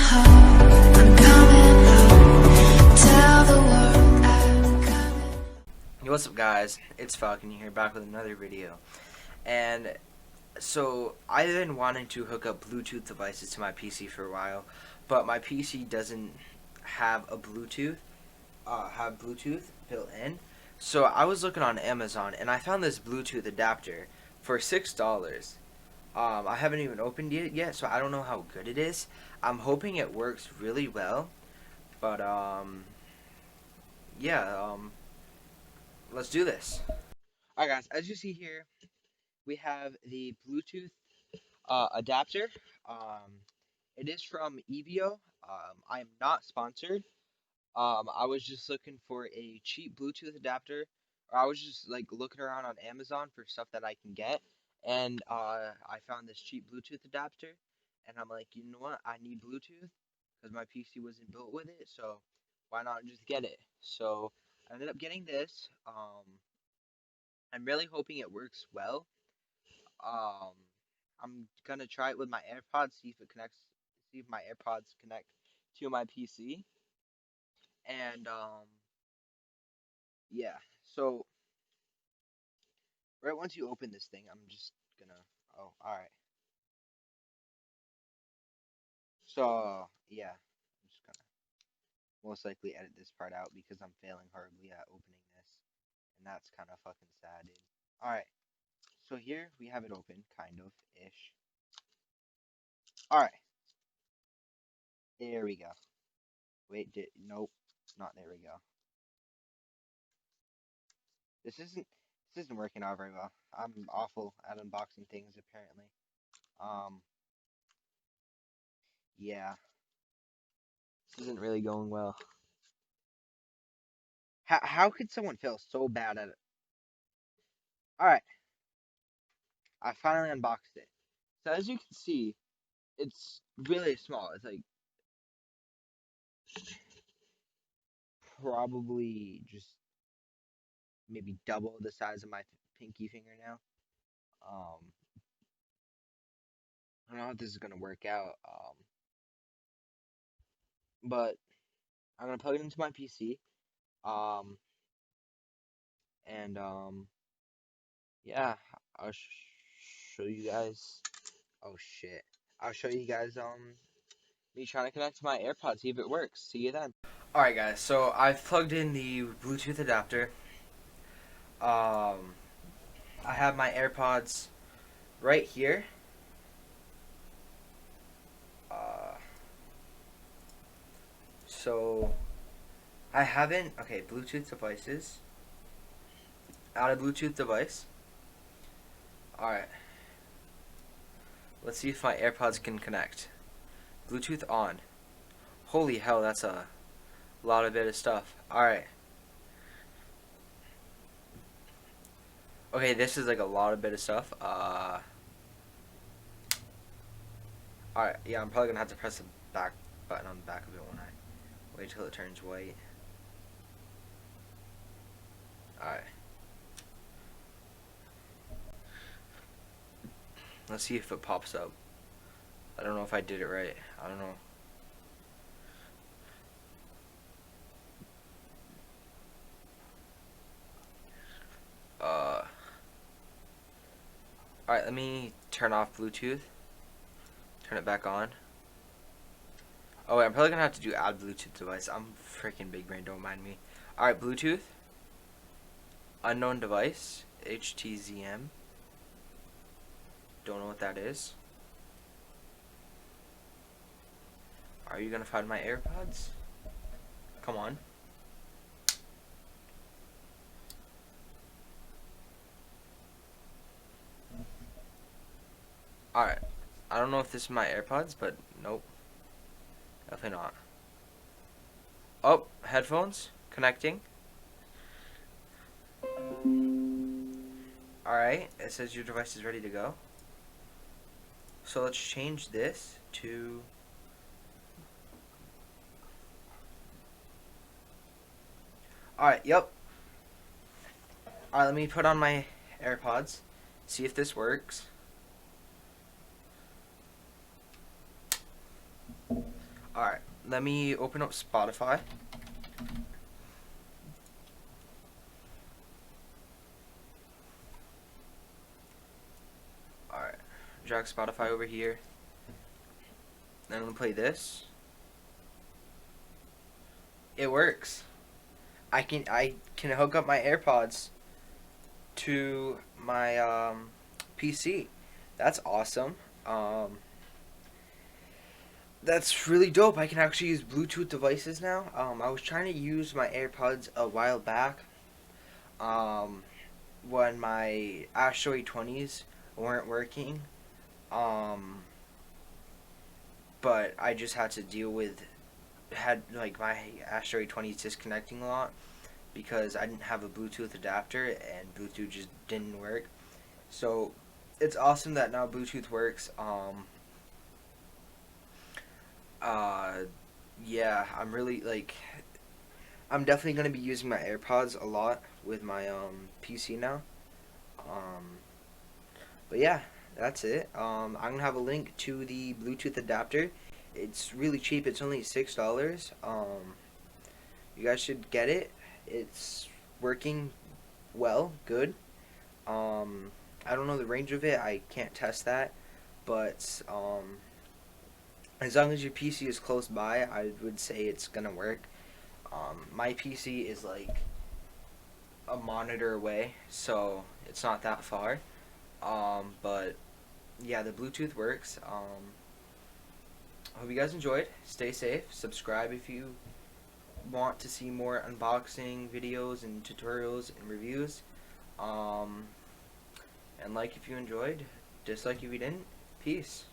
Hey, what's up guys, it's Falcon here, back with another video. And so I've been wanting to hook up Bluetooth devices to my PC for a while, but my PC doesn't have a Bluetooth built in. So I was looking on Amazon and I found this Bluetooth adapter for $6. I haven't even opened it yet, so I don't know how good it is. I'm hoping it works really well, but let's do this. Alright guys, as you see here, we have the Bluetooth adapter. It is from Evio. I am not sponsored. I was just looking for a cheap Bluetooth adapter, or I was just like looking around on Amazon for stuff that I can get, and I found this cheap Bluetooth adapter, and I'm like, you know what, I need Bluetooth because my PC wasn't built with it, so why not just get it? So I ended up getting this. I'm really hoping it works well. Um, I'm gonna try it with my AirPods, see if my AirPods connect to my PC. And yeah. So right once you open this thing, I'm just gonna. Oh, all right. So yeah, I'm just gonna most likely edit this part out because I'm failing horribly at opening this, and that's kind of fucking sad, dude. All right. So here we have it open, kind of ish. All right. There we go. Wait, nope, not there we go. This isn't working out very well. I'm awful at unboxing things apparently. Um yeah, this isn't really going well. How could someone fail so bad at it? Alright, I finally unboxed it. So as you can see, it's really small. It's like probably just maybe double the size of my pinky fingernail. I don't know if this is gonna work out. But I'm gonna plug it into my PC. Um, and yeah, I'll show you guys. Oh shit! I'll show you guys me trying to connect to my AirPods, see if it works. See you then. All right, guys. So I've plugged in the Bluetooth adapter. I have my AirPods right here. So I haven't. Okay, Bluetooth devices. Add a Bluetooth device. All right. Let's see if my AirPods can connect. Bluetooth on. Holy hell, that's a lot of bit of stuff. Alright. Okay, this is like a lot of bit of stuff. Alright, yeah, I'm probably gonna have to press the back button on the back of it when I wait till it turns white. Alright. Let's see if it pops up. I don't know if I did it right. I don't know. Alright, let me turn off Bluetooth. Turn it back on. Oh wait, I'm probably gonna have to do add Bluetooth device. I'm freaking big brain, don't mind me. Alright, Bluetooth. Unknown device. HTZM. Don't know what that is. Are you gonna find my AirPods? Come on. Alright. I don't know if this is my AirPods, but nope. Definitely not. Oh, headphones. Connecting. Alright. It says your device is ready to go. So let's change this to... Alright, yep. Alright, let me put on my AirPods. See if this works. Alright, let me open up Spotify. Alright, drag Spotify over here. Then I'm gonna play this. It works. I can hook up my AirPods to my PC. That's awesome. That's really dope. I can actually use Bluetooth devices now. I was trying to use my AirPods a while back. When my Astro A20s weren't working. But I just had to deal with like my Astro A20s disconnecting a lot because I didn't have a Bluetooth adapter and Bluetooth just didn't work. So it's awesome that now Bluetooth works. Yeah, I'm really like I'm definitely gonna be using my AirPods a lot with my PC now. But yeah, that's it. I'm gonna have a link to the Bluetooth adapter. It's really cheap. It's only $6. You guys should get it. It's working well, good. I don't know the range of it. I can't test that, but as long as your PC is close by, I would say it's gonna work. My PC is like a monitor away, so it's not that far. But yeah, the Bluetooth works. I hope you guys enjoyed. Stay safe. Subscribe if you want to see more unboxing videos and tutorials and reviews. And like if you enjoyed. Dislike if you didn't. Peace.